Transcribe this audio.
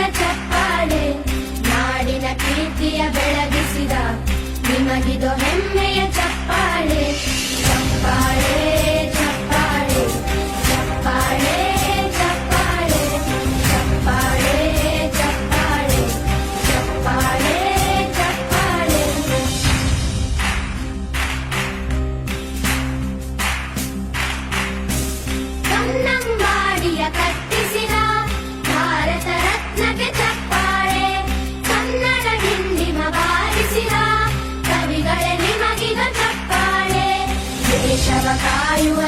ಜನರ ಚಪ್ಪಾಳೆ ನಾಡಿನ ಕೀರ್ತಿಯ ಬೆಳಗಿಸಿದ ನಿಮಗಿದು ಹೆಮ್ಮೆಯ ಚಪ್ಪಾಳೆ ಚಪ್ಪಾಳೆ ಚಪ್ಪಾಳೆ ಚಪ್ಪಾಳೆ ಚಪ್ಪಾಳೆ ಚಪ್ಪಾಳೆ ಚಪ್ಪಾಳೆ ಚಪ್ಪಾಳೆ ಚಪ್ಪಾಳೆ ಕನ್ನಂಬಾಡಿಯ ಕಟ್ಟಿಸಿದ ಭಾರತ ರತ್ನಕ್ಕೆ ಚಪ್ಪಾಳೆ ಕನ್ನಡ ಹಿಂದಿಮ ಬಾರಿಸಿದ ಕವಿಗಳೇ ನಿಮಗಿದ ಚಪ್ಪಾಳೆ ದೇಶವ ಕಾಯುವ